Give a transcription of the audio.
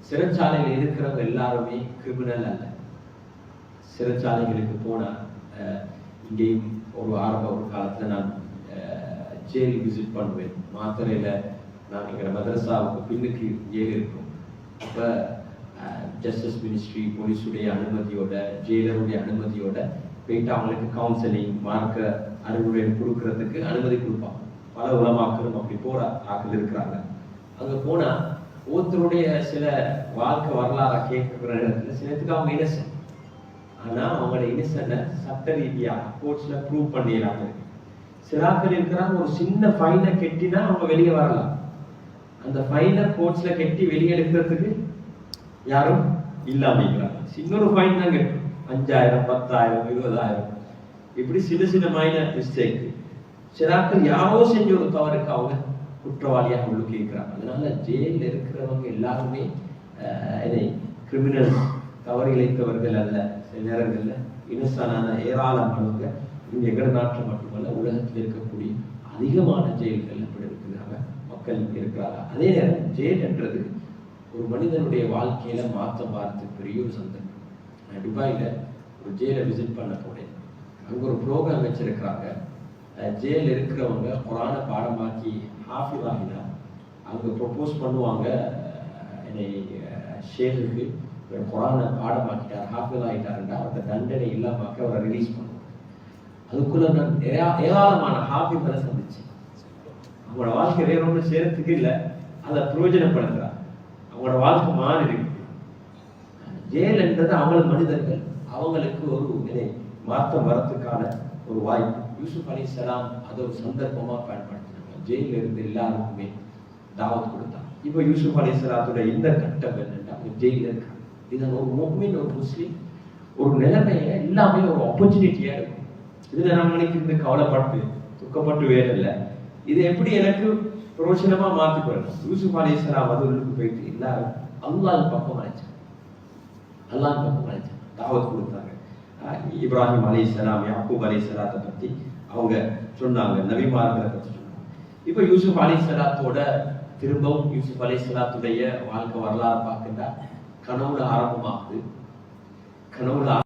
சிறைச்சாலையில் இருக்கிறவங்க எல்லாருமே கிரிமினல் அல்ல. சிறைச்சாலைகளுக்கு போனா இங்கேயும் ஒரு காலத்துல நான் ஜெயில் விசிட் பண்ணுவேன். மாத்திரையில நான் எங்க மதரசாவுக்கு பின்னுக்கு ஜெயில் இருக்கும். அப்ப ஜஸ்டிஸ் மினிஸ்ட்ரி போலீஸுடைய அனுமதியோட ஜெயிலருடைய அனுமதியோட போயிட்டு அவங்களுக்கு கவுன்சிலிங் மார்க்க அறிவுரை கொடுக்கறதுக்கு அனுமதி கொடுப்பாங்க. பல உலமாக்களும் அப்படி போற ஆக்கள் இருக்கிறாங்க. அங்க போனா ஒருத்தருடைய சில வாழ்க்கை வரலாறு கேட்கிற இடத்துல சிலத்துக்கு அவங்க இன்னசென்ட். ஆனா அவங்களோட இன்னசென்ட சட்ட ரீதியா கோர்ட்ஸ்ல ப்ரூவ் பண்ணிடலாம். சிலாக்கள் இருக்கிறாங்க ஒரு சின்ன ஃபைனை கெட்டினா அவங்க வெளியே வரலாம். அந்த ஃபைனை கோர்ட்ஸ்ல கெட்டி வெளியே எடுக்கிறதுக்கு யாரும் இல்லாமக்கிறாங்க. சின்னொரு ஃபைன் தான் கெட்டும் 5000 10,000 20,000 இப்படி சின்ன சின்ன மைனர் மிஸ்டேக். சிலாக்கள் யாரோ செஞ்ச ஒரு தவறுக்கு அவங்க குற்றவாளியாக உள்ளுக்கு இருக்கிறாங்க. அதனால ஜெயிலில் இருக்கிறவங்க எல்லாருமே கிரிமினல் தவறு இழைத்தவர்கள் அல்ல. சில நேரங்கள்ல இன்னசென்டான ஏராளமானவங்க இந்த எங்கட நாட்டில் மட்டுமல்ல உலகத்தில் இருக்கக்கூடிய அதிகமான ஜெயில்கள் அப்படி இருக்கிறாங்க, மக்கள் இருக்கிறாங்க. அதே நேரம் ஜெயில் என்றது ஒரு மனிதனுடைய வாழ்க்கையில மாற்றம் பார்த்து பெரிய ஒரு சந்தர்ப்பம். நான் துபாயில ஒரு ஜெயிலை விசிட் பண்ண போனேன். அங்க ஒரு ப்ரோக்ராம் வச்சிருக்கிறாங்க. ஜெயில இருக்கிறவங்க குரானை பாடமாக்கி ஹாஃபிஸ் ஆகினா அவங்க ப்ரொப்போஸ் பண்ணுவாங்க, என்னை ஷேருக்கு குரானை பாடமாக்கிட்டார் ஹாஃபிஸ் ஆகிட்டாருண்டா அவரோட தண்டனை இல்லாமக்க அவரை ரிலீஸ் பண்ணுவோம். அதுக்குள்ள நான் ஏராளமான ஹாஃபிஸ்களை சந்திச்சேன். அவங்களோட வாழ்க்கை வேற ஒன்று சேர்த்துக்கு இல்லை, அதை பிரயோஜனப்படுத்துறாங்க. அவங்களோட வாழ்க்கை மாறி இருக்கு. ஜெயில் என்றது அவங்கள மனிதர்கள், அவங்களுக்கு ஒரு மாற்றம் வரத்துக்கான ஒரு வாய்ப்பு. யூசுப் அலைஹிஸ்ஸலாம் அதை ஒரு சந்தர்ப்பமா பயன்படுத்தினாங்க. ஜெயில இருந்து எல்லாருக்குமே தாவத் கொடுத்தாங்க. இப்போ யூசுப் அலைஹிஸ்ஸலாத்தோட இந்த கட்டம் என்னன்னா அவங்க ஜெயில இருக்காங்க. இதன் ஒரு முஃமின் ஒரு முஸ்லிம் ஒரு நிலைமையை எல்லாமே ஒரு ஆப்பர்ச்சுனிட்டியா இருக்கும். இதுல நம்ம நினைக்கிறது கவலைப்பட்டு துக்கப்பட்டு வேற இல்லை. இது எப்படி எனக்கு பிரோஜனமா மாற்றிக்கொள்ளணும். யூசுப் அலைஹிஸ்ஸலாம் அது உள்ளுக்கு போயிட்டு எல்லாரும் அல்லாஹ் பக்கம் அழைச்சாங்க. அல்லாஹ் பக்கம் அழைச்சாங்க, தாவத் கொடுத்தாங்க. இப்ராஹிம் அலைஹிஸ்ஸலாம் யாக்கூப் அலைஹிஸ்ஸலாத்தை பத்தி அவங்க சொன்னாங்க, நபிமார்களை பத்தி சொன்னாங்க. இப்ப யூசுப் அலைஹிஸ்ஸலாத்தோட திரும்பவும் யூசுப் அலைஹிஸ்ஸலாத்துடைய வாழ்க்கை வரலாறு பார்க்கின்றா கனவுல ஆரம்பமாகுது. கனவுல